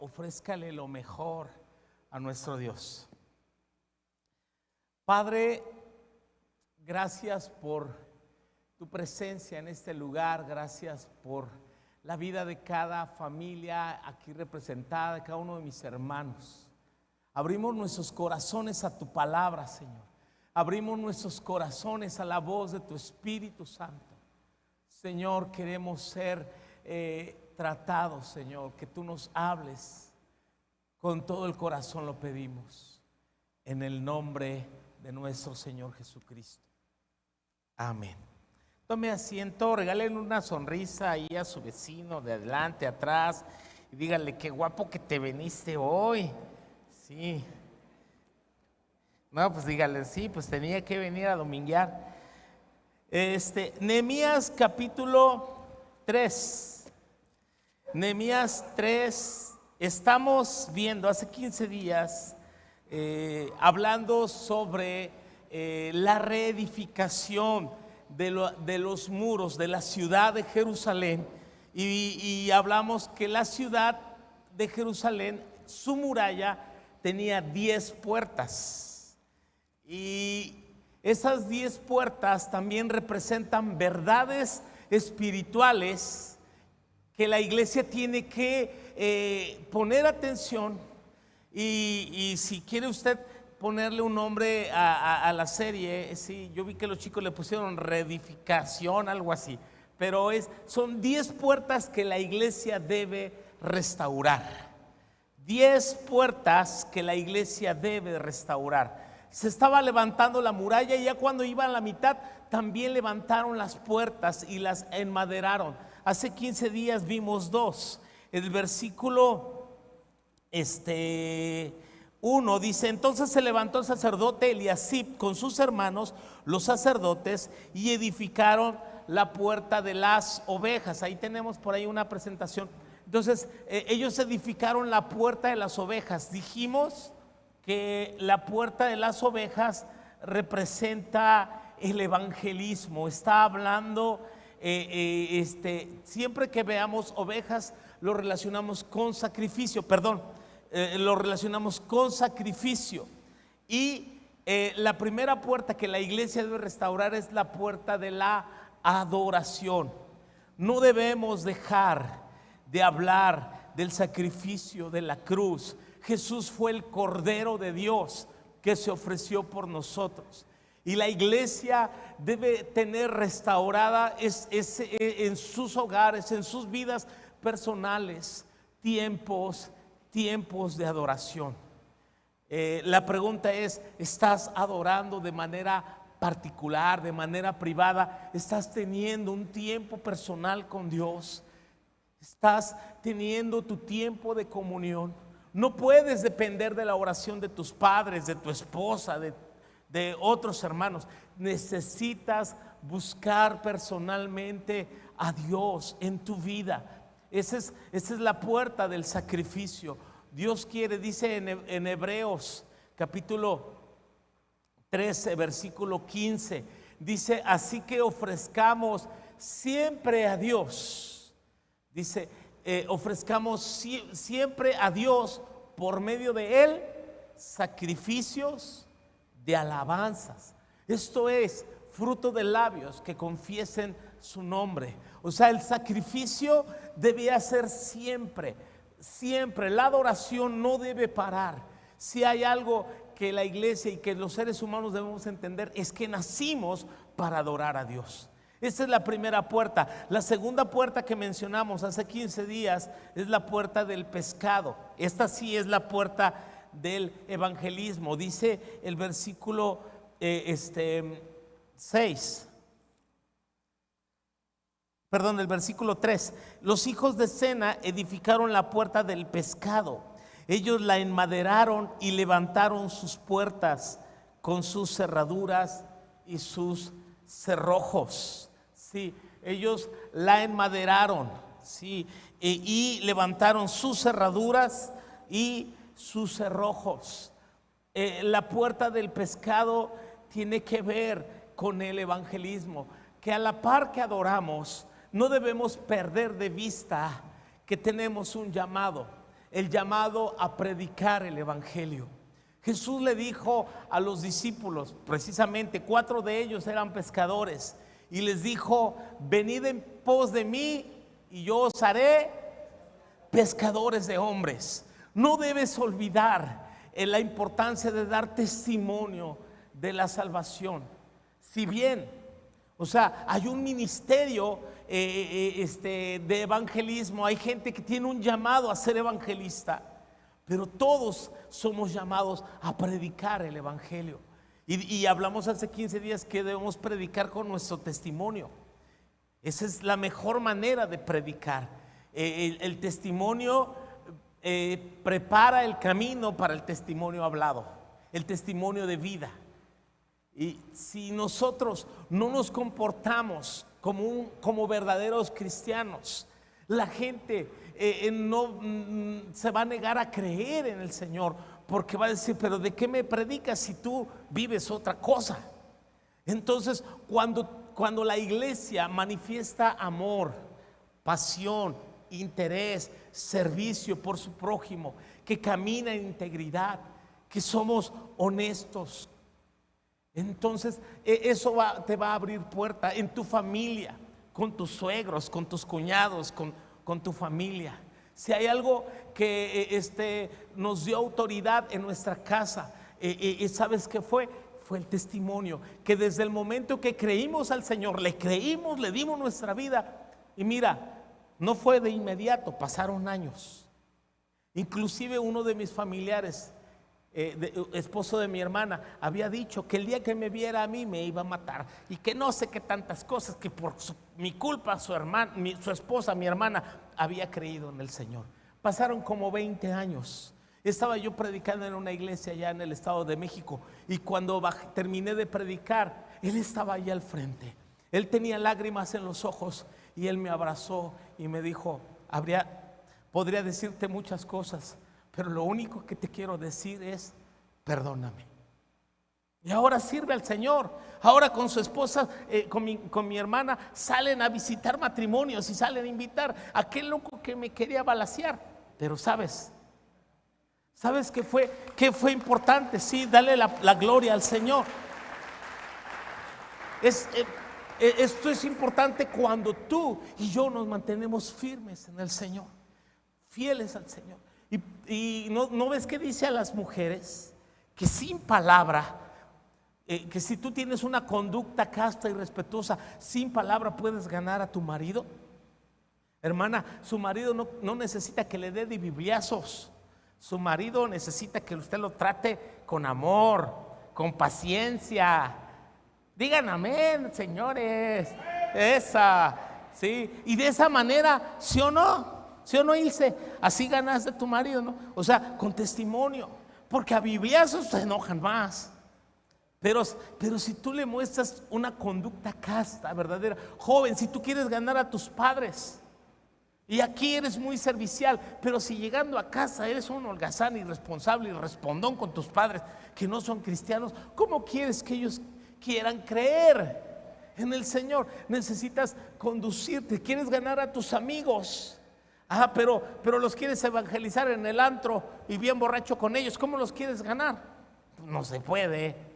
ofrézcale lo mejor a nuestro Dios. Padre, gracias por tu presencia en este lugar, gracias por la vida de cada familia aquí representada, de cada uno de mis hermanos. Abrimos nuestros corazones a tu palabra, Señor. Abrimos nuestros corazones a la voz de tu Espíritu Santo. Señor, queremos ser tratados, Señor, que tú nos hables. Con todo el corazón lo pedimos, en el nombre de nuestro Señor Jesucristo. Amén. Tome asiento, regalen una sonrisa ahí a su vecino de adelante, atrás, y díganle qué guapo que te viniste hoy. Sí. No, pues díganle, sí, pues tenía que venir a dominguear. Nehemías capítulo 3. Nehemías 3, estamos viendo hace 15 días, hablando sobre la reedificación de los muros de la ciudad de Jerusalén, y hablamos que la ciudad de Jerusalén, su muralla tenía 10 puertas, y esas 10 puertas también representan verdades espirituales que la iglesia tiene que poner atención, y si quiere usted ponerle un nombre a la serie, sí, yo vi que los chicos le pusieron reedificación, algo así, pero son 10 puertas que la iglesia debe restaurar. 10 puertas que la iglesia debe restaurar. Se estaba levantando la muralla, y ya cuando iba a la mitad también levantaron las puertas y las enmaderaron. Hace 15 días vimos 2. El versículo 1 dice: entonces se levantó el sacerdote Eliasib con sus hermanos, los sacerdotes, y edificaron la puerta de las ovejas. Ahí tenemos por ahí una presentación. Entonces ellos edificaron la puerta de las ovejas. Dijimos que la puerta de las ovejas representa el evangelismo. Está hablando, siempre que veamos ovejas lo relacionamos con sacrificio, lo relacionamos con sacrificio. Y la primera puerta que la iglesia debe restaurar es la puerta de la adoración. No debemos dejar de hablar del sacrificio de la cruz. Jesús fue el Cordero de Dios que se ofreció por nosotros, y la iglesia debe tener restaurada en sus hogares, en sus vidas personales, tiempos de adoración. La pregunta es: ¿estás adorando de manera particular, de manera privada? ¿Estás teniendo un tiempo personal con Dios? ¿Estás teniendo tu tiempo de comunión? No puedes depender de la oración de tus padres, de tu esposa, de otros hermanos. Necesitas buscar personalmente a Dios en tu vida. Esa es la puerta del sacrificio. Dios quiere, dice en Hebreos capítulo 13, versículo 15, dice: así que ofrezcamos siempre a Dios. Dice, ofrezcamos siempre a Dios por medio de Él sacrificios de alabanzas. Esto es fruto de labios que confiesen su nombre. O sea, el sacrificio debe ser siempre, siempre. La adoración no debe parar. Si hay algo que la iglesia y que los seres humanos debemos entender, es que nacimos para adorar a Dios. Esta es la primera puerta. La segunda puerta que mencionamos hace 15 días es la puerta del pescado. Esta sí es la puerta del evangelismo. Dice el versículo 6. Perdón, el versículo 3. Los hijos de Sena edificaron la puerta del pescado. Ellos la enmaderaron y levantaron sus puertas con sus cerraduras y sus cerrojos. Sí, ellos la enmaderaron, sí, y levantaron sus cerraduras y sus cerrojos. La puerta del pescado tiene que ver con el evangelismo, que a la par que adoramos, no debemos perder de vista que tenemos un llamado. el llamado a predicar el evangelio. Jesús le dijo a los discípulos, precisamente 4 de ellos eran pescadores, y les dijo: venid en pos de mí y yo os haré pescadores de hombres. No debes olvidar la importancia de dar testimonio de la salvación. Si bien, o sea, hay un ministerio de evangelismo, hay gente que tiene un llamado a ser evangelista, pero todos somos llamados a predicar el evangelio. Y hablamos hace 15 días que debemos predicar con nuestro testimonio. Esa es la mejor manera de predicar. El testimonio prepara el camino para el testimonio hablado, el testimonio de vida. Y si nosotros no nos comportamos como verdaderos cristianos, la gente no se va a negar a creer en el Señor, porque va a decir: pero ¿de qué me predicas si tú vives otra cosa? Entonces, cuando la iglesia manifiesta amor, pasión, interés, servicio por su prójimo, que camina en integridad, que somos honestos, entonces eso te va a abrir puerta en tu familia, con tus suegros, con tus cuñados, con tu familia. Si hay algo que nos dio autoridad en nuestra casa, ¿sabes qué fue? Fue el testimonio, que desde el momento que creímos al Señor, le creímos, le dimos nuestra vida, y mira, no fue de inmediato, pasaron años. Inclusive uno de mis familiares, esposo de mi hermana, había dicho que el día que me viera a mí me iba a matar, y que no sé qué tantas cosas, que por mi culpa su esposa, mi hermana, había creído en el Señor. Pasaron como 20 años. Estaba yo predicando en una iglesia allá en el Estado de México, y cuando terminé de predicar, él estaba allá al frente. Él tenía lágrimas en los ojos, y él me abrazó y me dijo: podría decirte muchas cosas, pero lo único que te quiero decir es: perdóname. Y ahora sirve al Señor. Ahora con su esposa, con mi hermana, salen a visitar matrimonios y salen a invitar a aquel loco que me quería balacear. Pero ¿sabes qué fue importante? Sí, dale la gloria al Señor. Esto es importante cuando tú y yo nos mantenemos firmes en el Señor, fieles al Señor. Y no ves que dice a las mujeres que sin palabra, que si tú tienes una conducta casta y respetuosa, sin palabra puedes ganar a tu marido. Hermana, su marido no necesita que le dé de bibliazos. Su marido necesita que usted lo trate con amor, con paciencia. Digan amén, señores. Esa, sí. Y de esa manera, ¿sí o no? ¿Sí o no, Ilse? Así ganas de tu marido, ¿no? O sea, con testimonio. Porque a bibliazos se enojan más. Pero si tú le muestras una conducta casta, verdadera. Joven, si tú quieres ganar a tus padres, y aquí eres muy servicial, pero si llegando a casa eres un holgazán, irresponsable y respondón con tus padres que no son cristianos, ¿cómo quieres que ellos quieran creer en el Señor? Necesitas conducirte. Quieres ganar a tus amigos, pero los quieres evangelizar en el antro y bien borracho con ellos. ¿Cómo los quieres ganar? No se puede.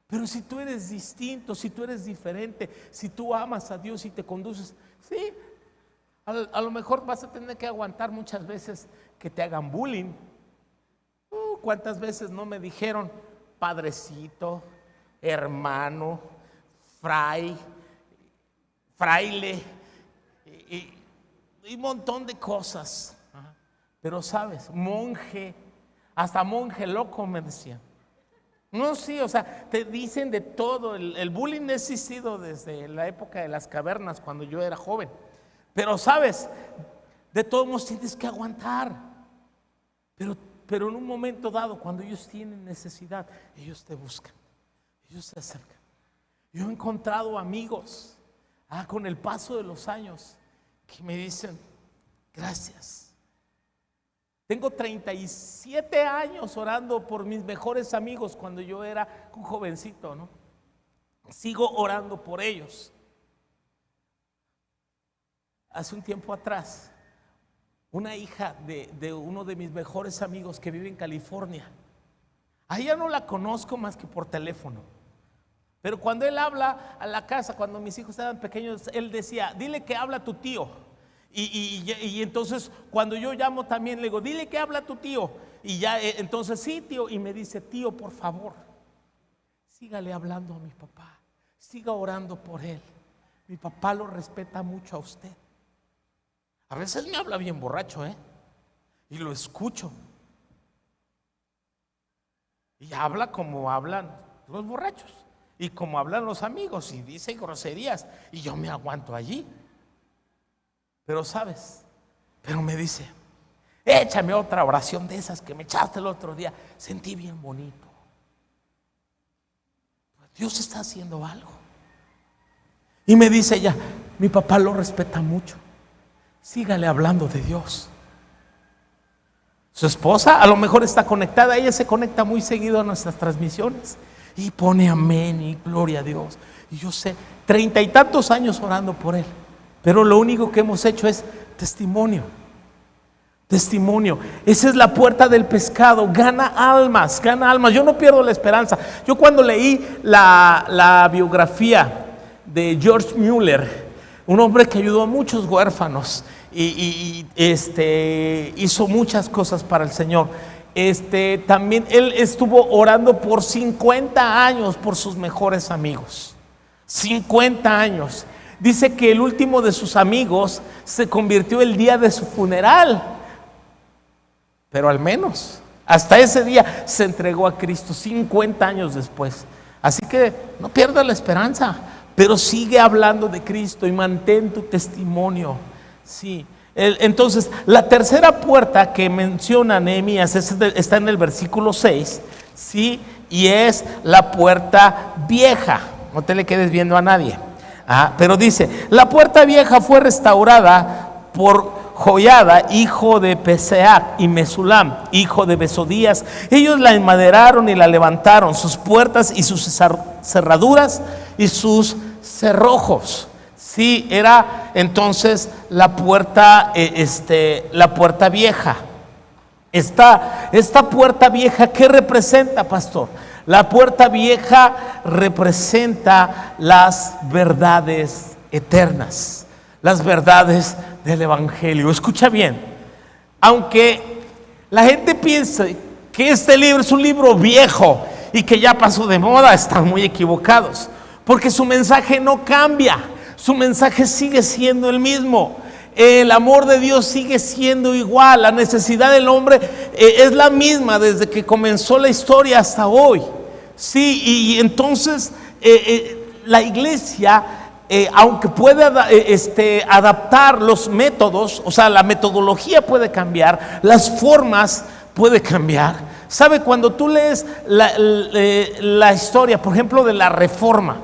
Pero si tú eres distinto, si tú eres diferente, si tú amas a Dios y te conduces, sí, a lo mejor vas a tener que aguantar muchas veces que te hagan bullying. ¿Cuántas veces no me dijeron padrecito, hermano, fraile y un montón de cosas? Pero sabes, monje, hasta monje loco me decían. No, sí, o sea, te dicen de todo. El bullying ha existido desde la época de las cavernas, cuando yo era joven. Pero sabes, de todos modos tienes que aguantar. Pero en un momento dado, cuando ellos tienen necesidad, ellos te buscan, ellos se acercan. Yo he encontrado amigos, con el paso de los años, que me dicen: gracias. Tengo 37 años orando por mis mejores amigos cuando yo era un jovencito, ¿no? Sigo orando por ellos. Hace un tiempo atrás, una hija de uno de mis mejores amigos que vive en California. A ella no la conozco más que por teléfono. Pero cuando él habla a la casa, cuando mis hijos estaban pequeños, él decía, dile que habla tu tío. Y entonces cuando yo llamo también le digo, dile que habla tu tío. Y ya, entonces sí, tío. Y me dice, tío, por favor, sígale hablando a mi papá. Siga orando por él. Mi papá lo respeta mucho a usted. A veces me habla bien borracho, y lo escucho. Y habla como hablan los borrachos. Y como hablan los amigos. Y dice groserías. Y yo me aguanto allí. Pero sabes, pero me dice, échame otra oración de esas que me echaste el otro día. Sentí bien bonito. Dios está haciendo algo. Y me dice ella, mi papá lo respeta mucho. Sígale hablando de Dios. Su esposa a lo mejor está conectada. Ella se conecta muy seguido a nuestras transmisiones y pone amén y gloria a Dios. Y yo sé, 30 y tantos años orando por él. Pero lo único que hemos hecho es testimonio. Testimonio. Esa es la puerta del pescado. Gana almas, gana almas. Yo no pierdo la esperanza. Yo cuando leí la biografía de George Mueller, un hombre que ayudó a muchos huérfanos y hizo muchas cosas para el Señor. También él estuvo orando por 50 años por sus mejores amigos. 50 años. Dice que el último de sus amigos se convirtió el día de su funeral. Pero al menos hasta ese día se entregó a Cristo 50 años después. Así que no pierdas la esperanza, pero sigue hablando de Cristo y mantén tu testimonio. Sí. Entonces, la tercera puerta que menciona Nehemías está en el versículo 6, ¿sí? Y es la puerta vieja. No te le quedes viendo a nadie. Pero dice, la puerta vieja fue restaurada por Joiada, hijo de Peseah, y Mesulam, hijo de Besodías. Ellos la enmaderaron y la levantaron, sus puertas y sus cerraduras y sus cerrojos. Sí, era entonces la puerta vieja. Esta puerta vieja, ¿qué representa, pastor? La puerta vieja representa las verdades eternas, las verdades del Evangelio. Escucha bien, aunque la gente piense que este libro es un libro viejo y que ya pasó de moda, están muy equivocados, porque su mensaje no cambia, su mensaje sigue siendo el mismo. El amor de Dios sigue siendo igual, la necesidad del hombre es la misma desde que comenzó la historia hasta hoy. Sí, y entonces la iglesia, aunque puede adaptar los métodos, o sea, la metodología puede cambiar, las formas puede cambiar. ¿Sabe? Cuando tú lees la historia, por ejemplo, de la Reforma,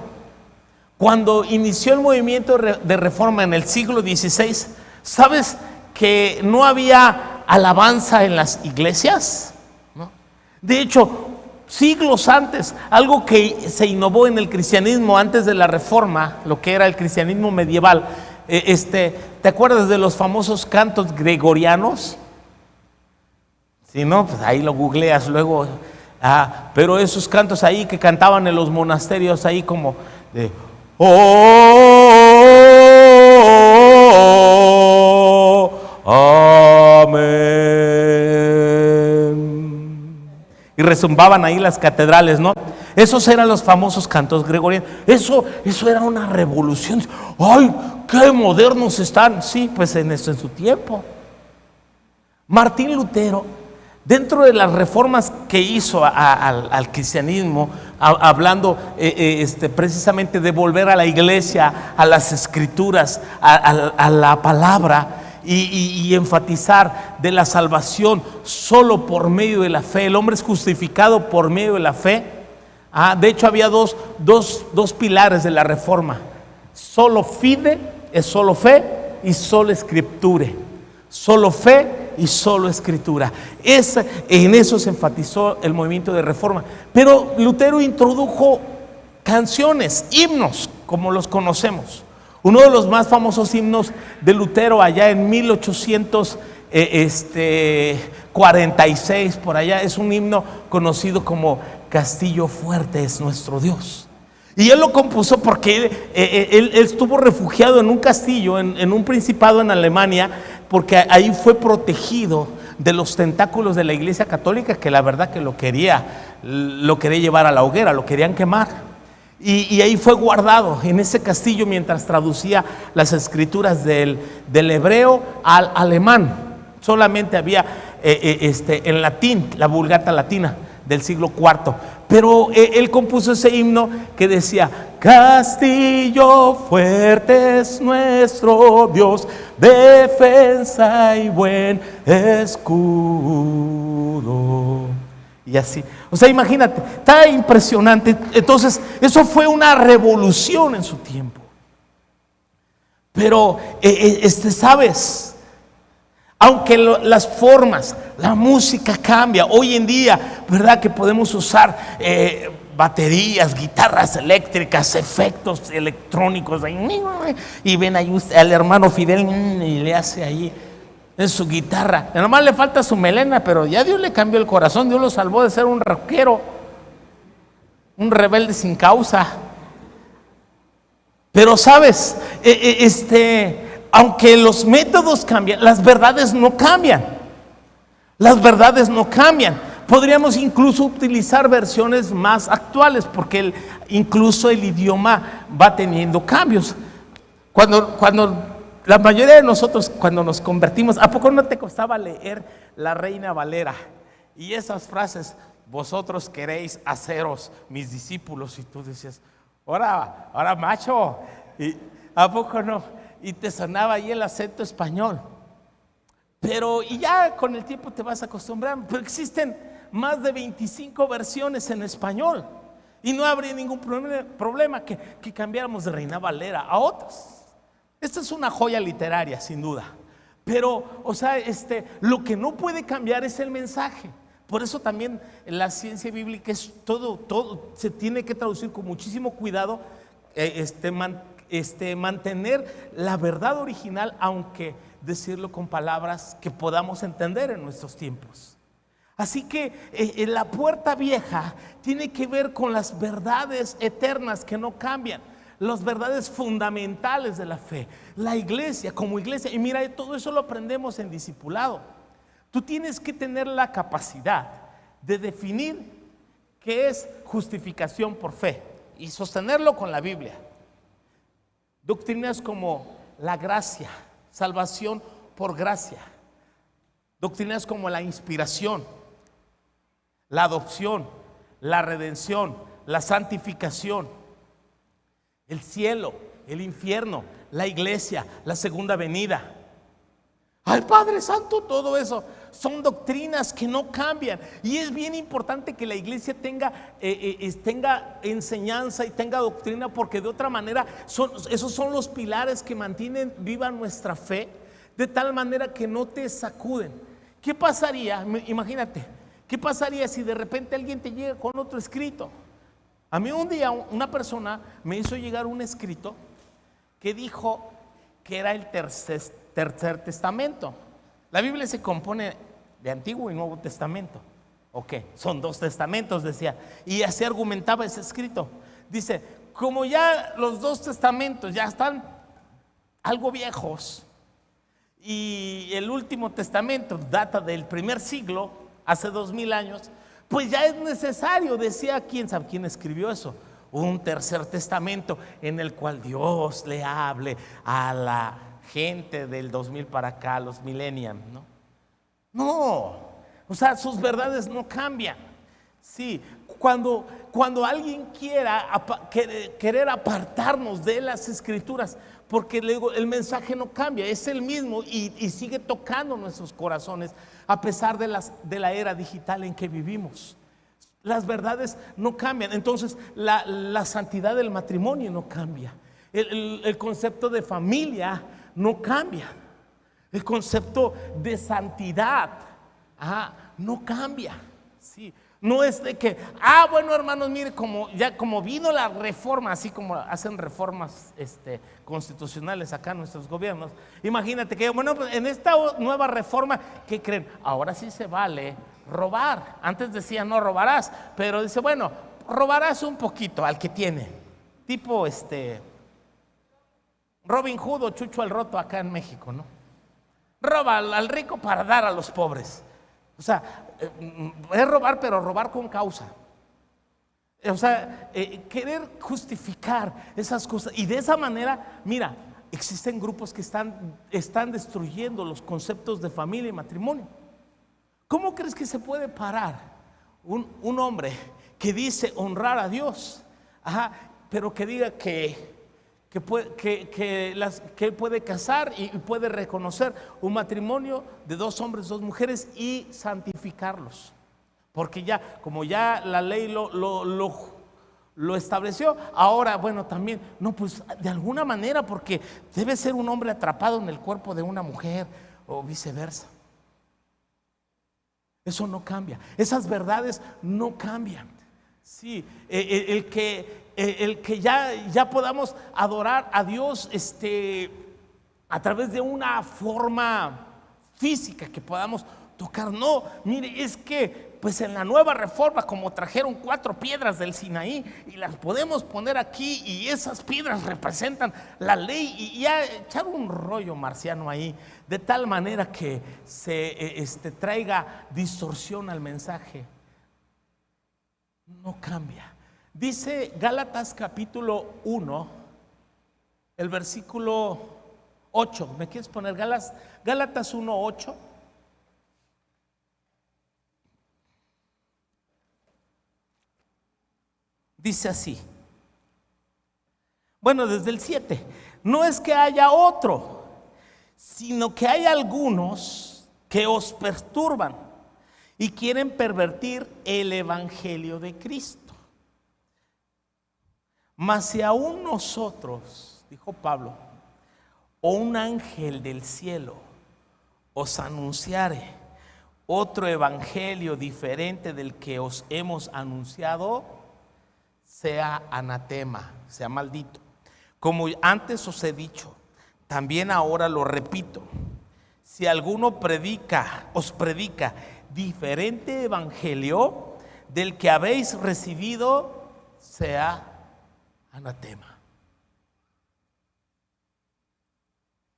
cuando inició el movimiento de Reforma en el siglo XVI, ¿sabes que no había alabanza en las iglesias? ¿No? De hecho, siglos antes, algo que se innovó en el cristianismo antes de la Reforma, lo que era el cristianismo medieval, ¿te acuerdas de los famosos cantos gregorianos? Si no, pues ahí lo googleas luego. Pero esos cantos ahí que cantaban en los monasterios ahí como de amén, y rezumbaban ahí las catedrales, ¿no? Esos eran los famosos cantos gregorianos. Eso era una revolución. ¡Ay, qué modernos están! Sí, pues en su tiempo. Martín Lutero, dentro de las reformas que hizo al cristianismo, hablando precisamente de volver a la iglesia, a las escrituras, a la palabra, y enfatizar de la salvación solo por medio de la fe. El hombre es justificado por medio de la fe. De hecho, había dos pilares de la reforma: solo fide, es solo fe, y solo escriture. Solo fe y solo escritura. En eso se enfatizó el movimiento de reforma. Pero Lutero introdujo canciones, himnos, como los conocemos. Uno de los más famosos himnos de Lutero allá en 1800 46 por allá. Es un himno conocido como Castillo Fuerte es nuestro Dios. Y él lo compuso porque él estuvo refugiado en un castillo, en un principado en Alemania, porque ahí fue protegido de los tentáculos de la Iglesia Católica, que la verdad que lo quería llevar a la hoguera, lo querían quemar. Y ahí fue guardado en ese castillo mientras traducía las escrituras del hebreo al alemán. Solamente había en latín, la Vulgata latina del siglo IV. Pero él compuso ese himno que decía: Castillo fuerte es nuestro Dios, defensa y buen escudo. Y así, o sea, imagínate, está impresionante. Entonces, eso fue una revolución en su tiempo. Pero, ¿sabes? Aunque las formas, la música cambia. Hoy en día, ¿verdad? Que podemos usar baterías, guitarras eléctricas, efectos electrónicos. Y ven ahí al hermano Fidel y le hace ahí en su guitarra. Y nomás le falta su melena, pero ya Dios le cambió el corazón. Dios lo salvó de ser un rockero, un rebelde sin causa. Pero sabes, aunque los métodos cambian, las verdades no cambian. Las verdades no cambian. Podríamos incluso utilizar versiones más actuales, porque incluso el idioma va teniendo cambios. Cuando la mayoría de nosotros, cuando nos convertimos, ¿a poco no te costaba leer la Reina Valera? Y esas frases: vosotros queréis haceros mis discípulos. Y tú decías: ahora macho. ¿Y a poco no? Y te sonaba ahí el acento español. Pero y ya con el tiempo te vas acostumbrando. Pero existen más de 25 versiones en español. Y no habría ningún problema que cambiáramos de Reina Valera a otras. Esta es una joya literaria, sin duda. Pero, o sea, lo que no puede cambiar es el mensaje. Por eso también la ciencia bíblica es todo se tiene que traducir con muchísimo cuidado, mantener la verdad original, aunque decirlo con palabras que podamos entender en nuestros tiempos. Así que la puerta vieja tiene que ver con las verdades eternas que no cambian, las verdades fundamentales de la fe, la iglesia como iglesia. Y mira, todo eso lo aprendemos en discipulado. Tú tienes que tener la capacidad de definir qué es justificación por fe y sostenerlo con la Biblia. Doctrinas como la gracia, salvación por gracia. Doctrinas como la inspiración, la adopción, la redención, la santificación, el cielo, el infierno, la iglesia, la segunda venida. Ay, Padre Santo, todo eso son doctrinas que no cambian. Y es bien importante que la iglesia tenga enseñanza y tenga doctrina, porque de otra manera esos son los pilares que mantienen viva nuestra fe, de tal manera que no te sacuden. ¿Qué pasaría? Imagínate, ¿qué pasaría si de repente alguien te llega con otro escrito? A mí un día una persona me hizo llegar un escrito que dijo que era el tercer testamento. La Biblia se compone de Antiguo y Nuevo Testamento. Ok, son 2 testamentos, decía. Y así argumentaba ese escrito. Dice: como ya los 2 testamentos ya están algo viejos, y el último testamento data del primer siglo, hace 2000 años, pues ya es necesario, decía, quién sabe quién escribió eso, un tercer testamento en el cual Dios le hable a la gente del 2000 para acá, los millennials, no, o sea, sus verdades no cambian. Sí, cuando alguien querer apartarnos de las escrituras, porque luego el mensaje no cambia, es el mismo y sigue tocando nuestros corazones a pesar de la era digital en que vivimos. Las verdades no cambian. Entonces la santidad del matrimonio no cambia, el concepto de familia no cambia, el concepto de santidad no cambia. Sí, no es de que, bueno, hermanos, mire, como vino la reforma, así como hacen reformas constitucionales acá en nuestros gobiernos. Imagínate que, bueno, pues en esta nueva reforma, ¿qué creen? Ahora sí se vale robar. Antes decía no robarás, pero dice, bueno, robarás un poquito al que tiene. Tipo Robin Hood o Chucho el Roto acá en México, ¿no? Roba al rico para dar a los pobres. O sea, es robar, pero robar con causa. O sea, querer justificar esas cosas. Y de esa manera, mira, existen grupos que están destruyendo los conceptos de familia y matrimonio. ¿Cómo crees que se puede parar un hombre que dice honrar a Dios, pero que diga que puede casar y puede reconocer un matrimonio de 2 hombres, 2 mujeres y santificarlos? Porque como ya la ley lo estableció, ahora, bueno, también, no, pues de alguna manera, porque debe ser un hombre atrapado en el cuerpo de una mujer o viceversa. Eso no cambia, esas verdades no cambian. Sí, el que ya podamos adorar a Dios a través de una forma física que podamos tocar, no, mire, es que pues en la nueva reforma, como trajeron 4 piedras del Sinaí y las podemos poner aquí, y esas piedras representan la ley, y ya echar un rollo marciano ahí, de tal manera que se traiga distorsión al mensaje. No cambia. Dice Gálatas capítulo 1, el versículo 8. ¿Me quieres poner Gálatas 1:8? Dice así. Bueno, desde el 7. No es que haya otro, sino que hay algunos que os perturban y quieren pervertir el evangelio de Cristo. Mas si aún nosotros, dijo Pablo, o un ángel del cielo os anunciare otro evangelio diferente del que os hemos anunciado, sea anatema, sea maldito. Como antes os he dicho, también ahora lo repito: si alguno os predica diferente evangelio del que habéis recibido, sea anatema.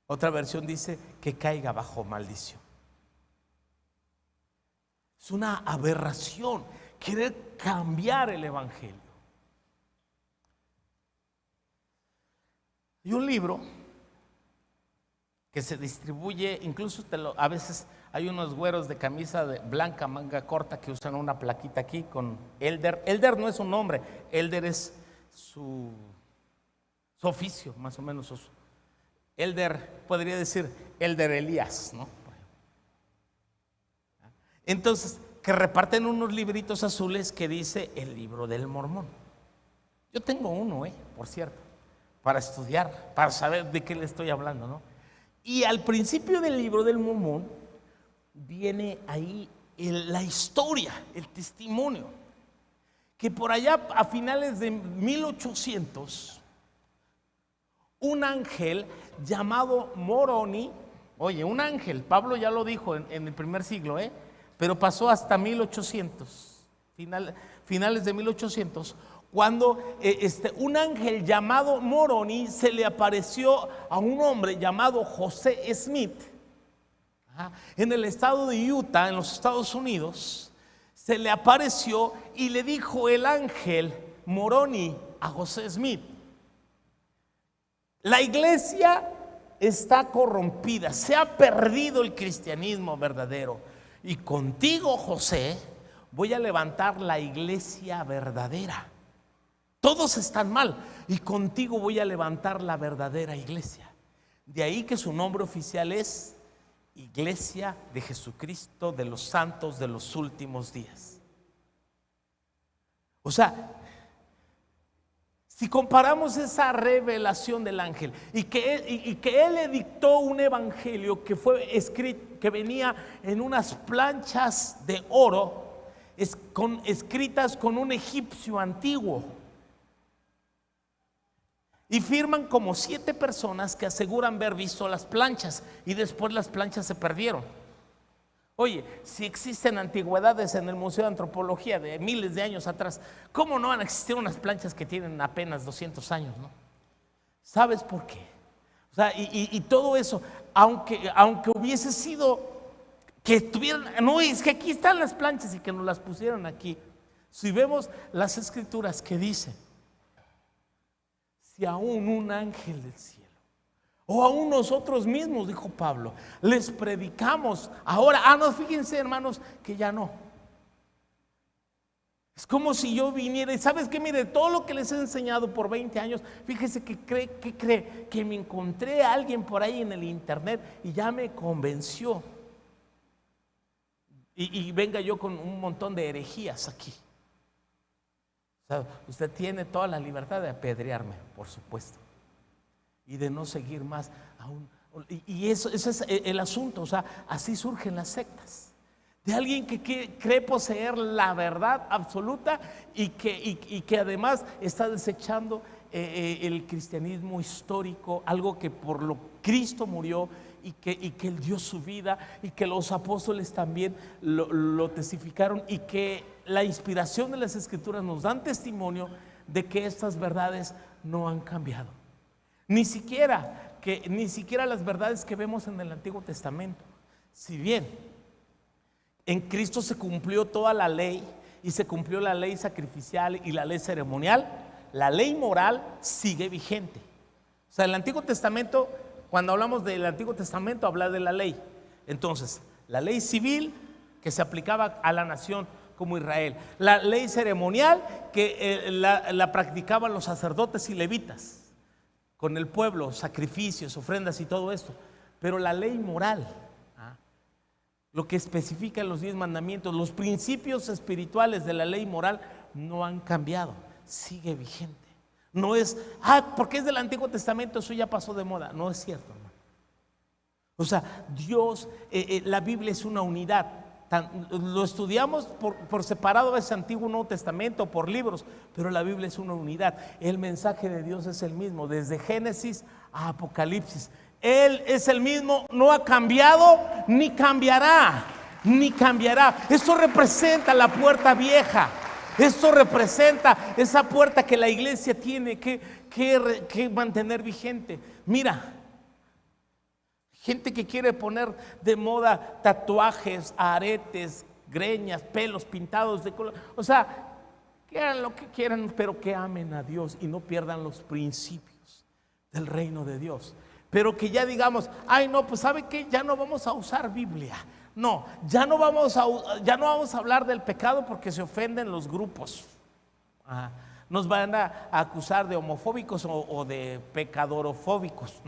Otra versión dice que caiga bajo maldición. Es una aberración querer cambiar el evangelio. Y un libro que se distribuye, incluso a veces hay unos güeros de camisa blanca, manga corta, que usan una plaquita aquí con Elder. Elder no es un nombre, Elder es su oficio, más o menos. Elder, podría decir Elder Elías, ¿no? Entonces, que reparten unos libritos azules que dice el libro del Mormón. Yo tengo uno, por cierto, para estudiar, para saber de qué le estoy hablando, ¿no? Y al principio del libro del Mormón viene ahí la historia, el testimonio, que por allá a finales de 1800, un ángel llamado Moroni, oye, un ángel, Pablo ya lo dijo en el primer siglo, pero pasó hasta 1800, finales de 1800, cuando un ángel llamado Moroni se le apareció a un hombre llamado José Smith, en el estado de Utah, en los Estados Unidos. Se le apareció y le dijo el ángel Moroni a José Smith: la iglesia está corrompida, se ha perdido el cristianismo verdadero, y contigo, José, voy a levantar la iglesia verdadera. Todos están mal y contigo voy a levantar la verdadera iglesia. De ahí que su nombre oficial es Iglesia de Jesucristo de los Santos de los Últimos Días. O sea, si comparamos esa revelación del ángel y que él le dictó un evangelio que fue escrito, que venía en unas planchas de oro, escritas con un egipcio antiguo. Y firman como 7 personas que aseguran haber visto las planchas y después las planchas se perdieron. Oye, si existen antigüedades en el Museo de Antropología de miles de años atrás, ¿cómo no van a existir unas planchas que tienen apenas 200 años, no? ¿Sabes por qué? O sea, y todo eso, aunque hubiese sido que tuvieran, no, es que aquí están las planchas y que nos las pusieran aquí. Si vemos las escrituras que dicen, si aún un ángel del cielo, o aún nosotros mismos, dijo Pablo, les predicamos ahora, no, fíjense hermanos, que ya no. Es como si yo viniera y ¿sabes qué? Mire, todo lo que les he enseñado por 20 años, fíjese que cree que me encontré a alguien por ahí en el internet y ya me convenció. Y venga yo con un montón de herejías aquí. O sea, usted tiene toda la libertad de apedrearme, por supuesto, y de no seguir más aún. Y eso es el asunto. O sea, así surgen las sectas. De alguien que cree poseer la verdad absoluta y que además está desechando el cristianismo histórico, algo que por lo Cristo murió y que Él dio su vida y que los apóstoles también lo testificaron y que la inspiración de las escrituras nos dan testimonio de que estas verdades no han cambiado. Ni siquiera las verdades que vemos en el Antiguo Testamento. Si bien en Cristo se cumplió toda la ley y se cumplió la ley sacrificial y la ley ceremonial, la ley moral sigue vigente. O sea, el Antiguo Testamento, cuando hablamos del Antiguo Testamento, habla de la ley. Entonces, la ley civil que se aplicaba a la nación como Israel, la ley ceremonial que la practicaban los sacerdotes y levitas con el pueblo, sacrificios, ofrendas y todo esto. Pero la ley moral, lo que especifica en los 10 mandamientos, los principios espirituales de la ley moral no han cambiado, sigue vigente. No es, porque es del Antiguo Testamento, eso ya pasó de moda. No es cierto, hermano. O sea, Dios, la Biblia es una unidad. Lo estudiamos por separado, ese Antiguo Nuevo Testamento, por libros, pero la Biblia es una unidad. El mensaje de Dios es el mismo, desde Génesis a Apocalipsis. Él es el mismo, no ha cambiado, ni cambiará, ni cambiará. Esto representa la puerta vieja. Esto representa esa puerta que la iglesia tiene que mantener vigente. Mira, gente que quiere poner de moda tatuajes, aretes, greñas, pelos pintados de color. O sea, que hagan lo que quieran, pero que amen a Dios y no pierdan los principios del reino de Dios. Pero que ya digamos, no, pues ¿sabe qué? Ya no vamos a usar Biblia. No, ya no vamos a hablar del pecado porque se ofenden los grupos. Nos van a acusar de homofóbicos o de pecadorofóbicos.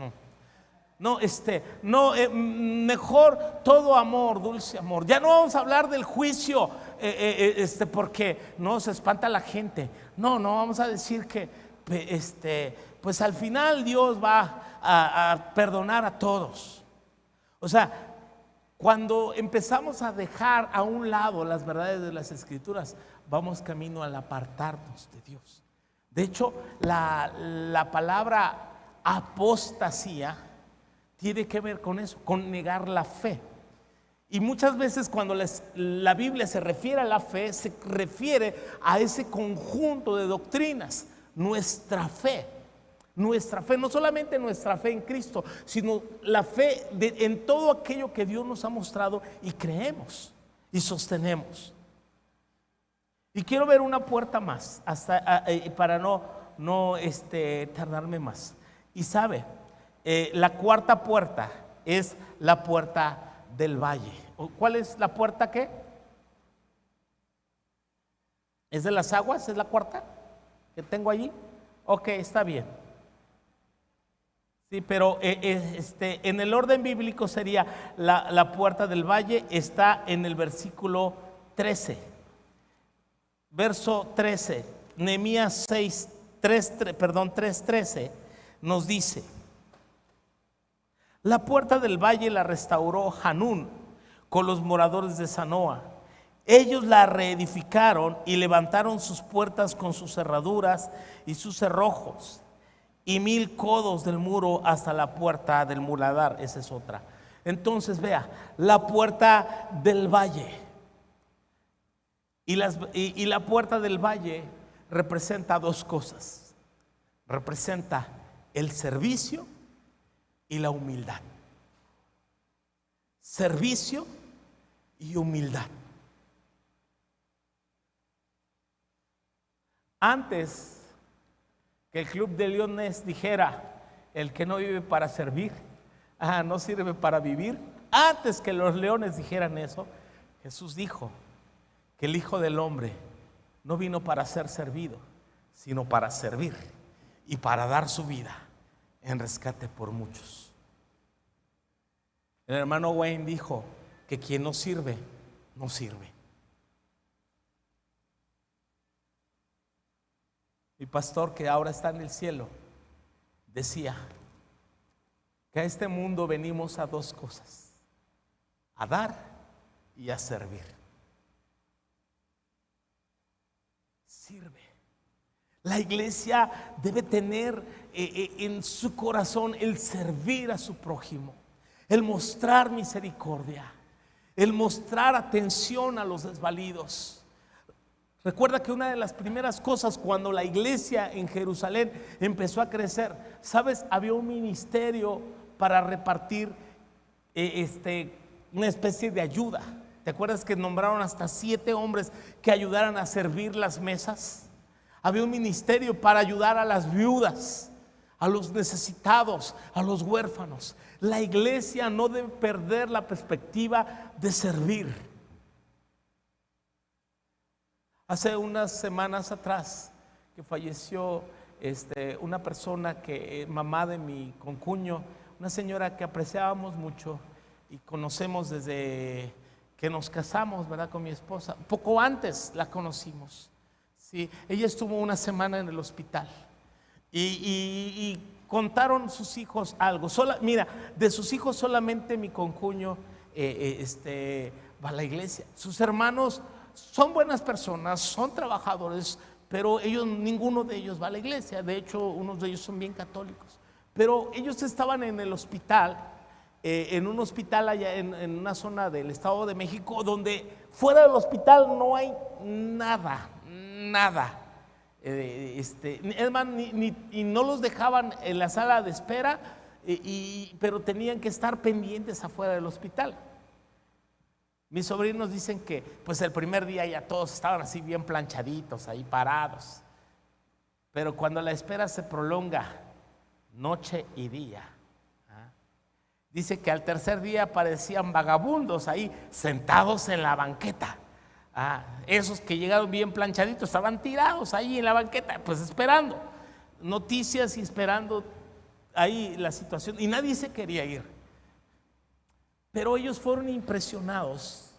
Mejor todo amor, dulce amor. Ya no vamos a hablar del juicio porque no se espanta la gente. No vamos a decir que pues al final Dios va a perdonar a todos. O sea, cuando empezamos a dejar a un lado las verdades de las Escrituras, vamos camino al apartarnos de Dios. De hecho, la palabra apostasía tiene que ver con eso, con negar la fe. Y muchas veces cuando la Biblia se refiere a la fe, se refiere a ese conjunto de doctrinas. Nuestra fe, no solamente nuestra fe en Cristo, sino la fe en todo aquello que Dios nos ha mostrado y creemos y sostenemos. Y quiero ver una puerta más para no tardarme más. Y sabe, la cuarta puerta es la puerta del valle. ¿Cuál es la puerta qué? ¿Es de las aguas? ¿Es la cuarta que tengo allí? Ok, está bien. Sí, pero en el orden bíblico sería la puerta del valle. Está en el versículo 13. Verso 13. Nehemías 3:13 nos dice: la puerta del valle la restauró Hanún con los moradores de Zanoa Ellos la reedificaron y levantaron sus puertas con sus cerraduras y sus cerrojos, y 1000 codos del muro hasta la puerta del muladar. Esa es otra. Entonces vea, la puerta del valle. Y la puerta del valle representa dos cosas. Representa el servicio y la humildad. Servicio y humildad. Antes que el Club de Leones dijera: el que no vive para servir, no sirve para vivir. Antes que los leones dijeran eso, Jesús dijo que el Hijo del Hombre no vino para ser servido, sino para servir y para dar su vida en rescate por muchos. El hermano Wayne dijo que quien no sirve, no sirve. Mi pastor, que ahora está en el cielo, decía que a este mundo venimos a dos cosas: a dar y a servir. Sirve. La iglesia debe tener en su corazón el servir a su prójimo, el mostrar misericordia, el mostrar atención a los desvalidos. Recuerda que una de las primeras cosas cuando la iglesia en Jerusalén empezó a crecer, ¿sabes? Había un ministerio para repartir una especie de ayuda. ¿Te acuerdas que nombraron hasta 7 hombres que ayudaran a servir las mesas? Había un ministerio para ayudar a las viudas, a los necesitados, a los huérfanos. La iglesia no debe perder la perspectiva de servir. Hace unas semanas atrás que falleció una persona que mamá de mi concuño, una señora que apreciábamos mucho y conocemos desde que nos casamos, ¿verdad? Con mi esposa. Poco antes la conocimos. Sí, ella estuvo una semana en el hospital y contaron sus hijos algo. Mira, de sus hijos solamente mi concuño va a la iglesia. Sus hermanos son buenas personas, son trabajadores, pero ninguno de ellos va a la iglesia. De hecho, unos de ellos son bien católicos. Pero ellos estaban en el hospital, en un hospital allá en una zona del Estado de México, donde fuera del hospital no hay nada. Es más, y no los dejaban en la sala de espera, pero tenían que estar pendientes afuera del hospital. Mis sobrinos dicen que pues el primer día ya todos estaban así bien planchaditos, ahí parados. Pero cuando la espera se prolonga noche y día, dice que al tercer día parecían vagabundos ahí sentados en la banqueta. Esos que llegaron bien planchaditos estaban tirados ahí en la banqueta, pues esperando noticias y esperando ahí la situación, y nadie se quería ir. Pero ellos fueron impresionados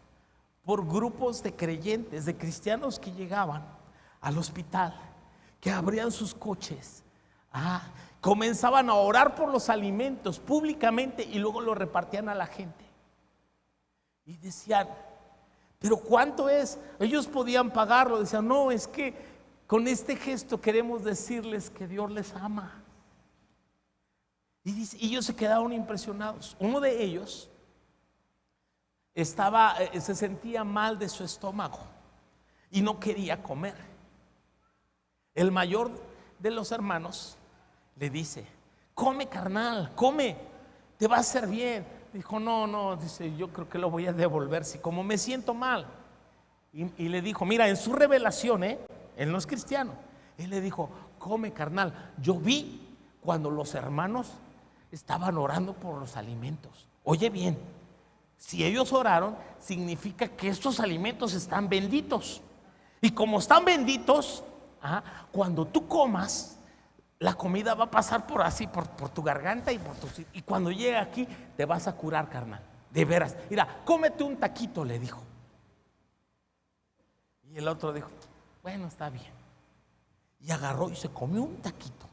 por grupos de creyentes, de cristianos que llegaban al hospital, que abrían sus coches, comenzaban a orar por los alimentos públicamente y luego lo repartían a la gente. Y decían: ¿pero cuánto es? Ellos podían pagarlo. Decían: no, es que con este gesto queremos decirles que Dios les ama. Y ellos se quedaron impresionados. Uno de ellos se sentía mal de su estómago y no quería comer. El mayor de los hermanos le dice: come, carnal, come, te va a hacer bien. Dijo: no, dice, yo creo que lo voy a devolver, si como me siento mal. Y le dijo, mira, en su revelación, él no es cristiano, él le dijo: come, carnal, yo vi cuando los hermanos estaban orando por los alimentos. Oye bien, si ellos oraron, significa que estos alimentos están benditos. Y como están benditos, cuando tú comas, la comida va a pasar por tu garganta y cuando llegue aquí te vas a curar, carnal. De veras, mira, cómete un taquito, le dijo. Y el otro dijo: bueno, está bien. Y agarró y se comió un taquito.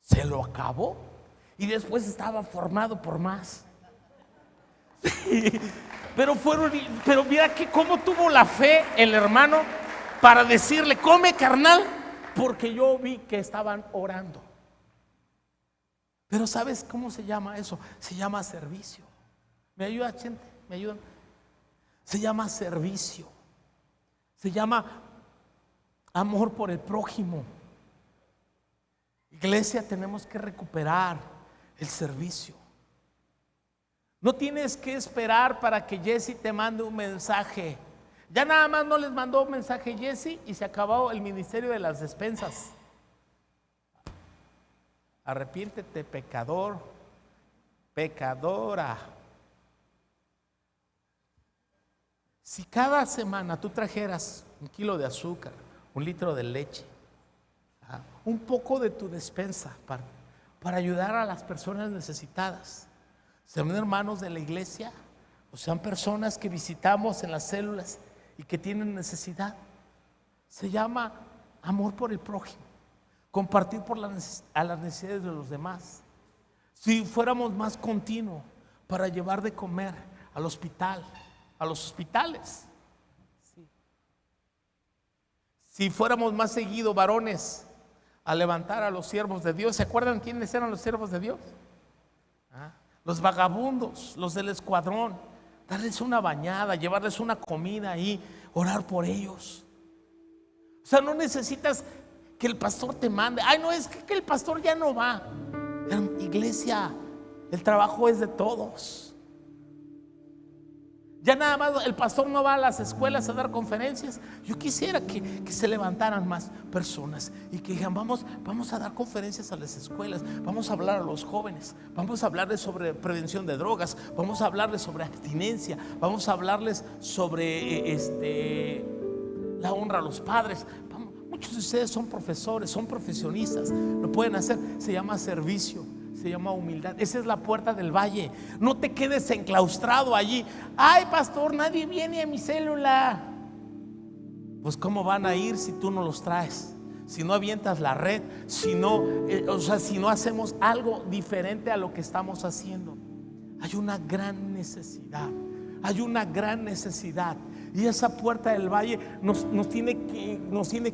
Se lo acabó y después estaba formado por más. Pero mira que cómo tuvo la fe el hermano para decirle: come, carnal, porque yo vi que estaban orando. Pero ¿sabes cómo se llama eso? Se llama servicio. ¿Me ayuda, gente? ¿Me ayudan? Se llama servicio. Se llama amor por el prójimo. Iglesia, tenemos que recuperar el servicio. No tienes que esperar para que Jesse te mande un mensaje. Ya nada más no les mandó un mensaje Jesse y se acabó el ministerio de las despensas. Arrepiéntete, pecador, pecadora. Si cada semana tú trajeras 1 kilo de azúcar, 1 litro de leche, un poco de tu despensa para ayudar a las personas necesitadas, sean hermanos de la iglesia o sean personas que visitamos en las células y que tienen necesidad, se llama amor por el prójimo, compartir a las necesidades de los demás. Si fuéramos más continuos para llevar de comer al hospital, a los hospitales, sí. Si fuéramos más seguido, varones, a levantar a los siervos de Dios. ¿Se acuerdan quiénes eran los siervos de Dios? Los vagabundos, los del escuadrón. Darles una bañada, llevarles una comida ahí, orar por ellos. O sea, no necesitas que el pastor te mande. Ay, no, es que el pastor ya no va. Iglesia, el trabajo es de todos. Ya nada más el pastor no va a las escuelas a dar conferencias. Yo quisiera que se levantaran más personas y que digan: vamos a dar conferencias a las escuelas, vamos a hablar a los jóvenes, vamos a hablarles sobre prevención de drogas, vamos a hablarles sobre abstinencia, vamos a hablarles sobre la honra a los padres. Muchos de ustedes son profesores, son profesionistas, lo pueden hacer. Se llama servicio, se llama humildad. Esa es la puerta del valle. No te quedes enclaustrado allí. Ay, pastor, nadie viene a mi célula. Pues ¿cómo van a ir si tú no los traes? Si no avientas la red, si no hacemos algo diferente a lo que estamos haciendo. Hay una gran necesidad. Hay una gran necesidad. Y esa puerta del valle nos tiene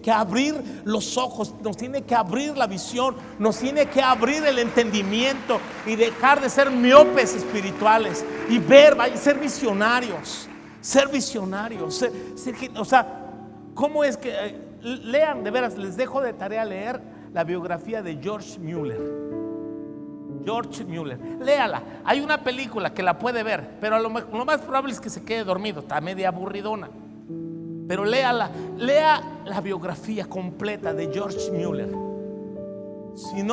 que abrir los ojos, nos tiene que abrir la visión, nos tiene que abrir el entendimiento y dejar de ser miopes espirituales y ser visionarios, o sea, ¿cómo es que lean? De veras, les dejo de tarea leer la biografía de George Mueller. Léala. Hay una película que la puede ver, pero lo más probable es que se quede dormido, está media aburridona. Pero lea la biografía completa de George Mueller. Si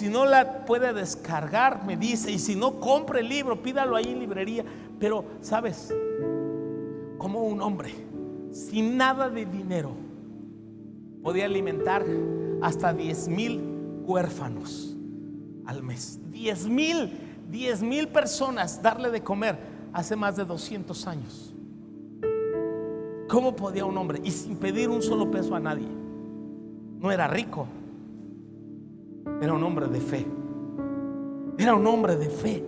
no la puede descargar, me dice, y si no, compre el libro, pídalo ahí en librería. Pero ¿sabes? Como un hombre sin nada de dinero podía alimentar hasta 10,000 huérfanos al mes. 10,000 personas darle de comer hace más de 200 años. ¿Cómo podía un hombre? Y sin pedir un solo peso a nadie. No era rico, era un hombre de fe. Era un hombre de fe.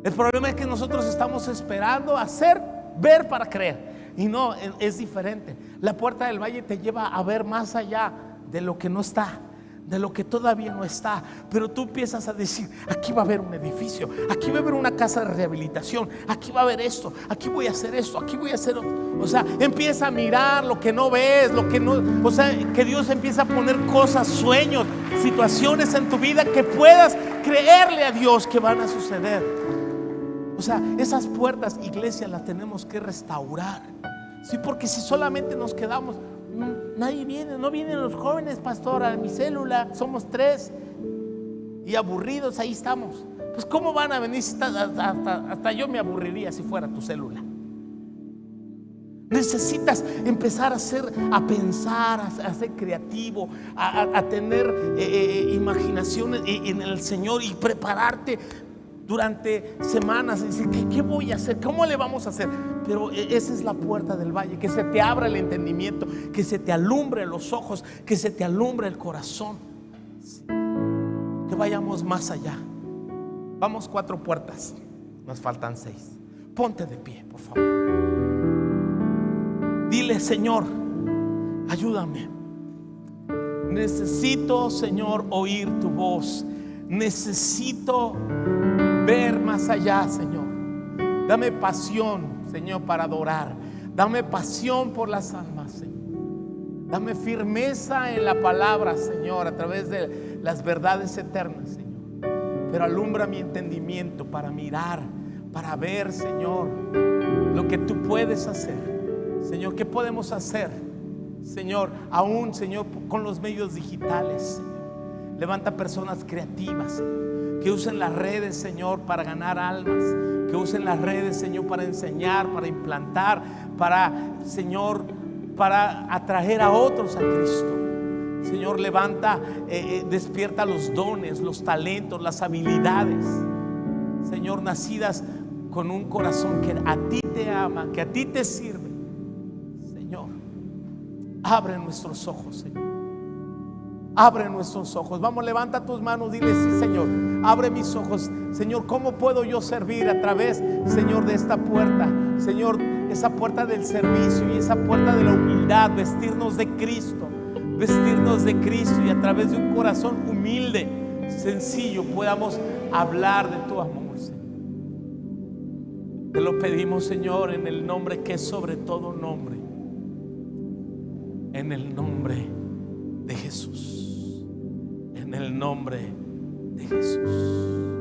El problema es que nosotros estamos esperando ver para creer. Y no, es diferente. La puerta del valle te lleva a ver más allá de lo que no está, de lo que todavía no está. Pero tú empiezas a decir: aquí va a haber un edificio, aquí va a haber una casa de rehabilitación, aquí va a haber esto, aquí voy a hacer esto, aquí voy a hacer otro. O sea, empieza a mirar lo que no ves, o sea, que Dios empieza a poner cosas, sueños, situaciones en tu vida que puedas creerle a Dios que van a suceder. O sea, esas puertas, iglesia, las tenemos que restaurar. Sí, porque si solamente nos quedamos, nadie viene, no vienen los jóvenes, pastor, a mi célula, somos 3 y aburridos, ahí estamos. Pues ¿cómo van a venir? Hasta yo me aburriría si fuera tu célula. Necesitas empezar a pensar, a ser creativo, a tener imaginaciones en el Señor y prepararte durante semanas y decir: ¿qué voy a hacer? ¿Cómo le vamos a hacer? Pero esa es la puerta del valle, que se te abra el entendimiento, que se te alumbre los ojos, que se te alumbre el corazón, que vayamos más allá. Vamos 4 puertas, nos faltan 6. Ponte de pie, por favor. Dile: Señor, ayúdame. Necesito, Señor, oír tu voz. Necesito ver más allá, Señor. Dame pasión, Señor, para adorar. Dame pasión por las almas, Señor. Dame firmeza en la palabra, Señor, a través de las verdades eternas, Señor. Pero alumbra mi entendimiento para mirar, para ver, Señor, lo que tú puedes hacer. Señor, ¿qué podemos hacer? Señor, aún, Señor, con los medios digitales, Señor. Levanta personas creativas, Señor, que usen las redes, Señor, para ganar almas. Que usen las redes, Señor, para enseñar, para implantar, para, Señor, para atraer a otros a Cristo. Señor, levanta, despierta los dones, los talentos, las habilidades, Señor, nacidas con un corazón que a ti te ama, que a ti te sirve. Señor, abre nuestros ojos, Señor. Abre nuestros ojos. Vamos, levanta tus manos, dile: sí, Señor, abre mis ojos. Señor, ¿cómo puedo yo servir a través, Señor, de esta puerta? Señor, esa puerta del servicio y esa puerta de la humildad. Vestirnos de Cristo, vestirnos de Cristo, y a través de un corazón humilde, sencillo, podamos hablar de tu amor, Señor. Te lo pedimos, Señor, en el nombre que es sobre todo nombre, en el nombre de Jesús. En el nombre de Jesús.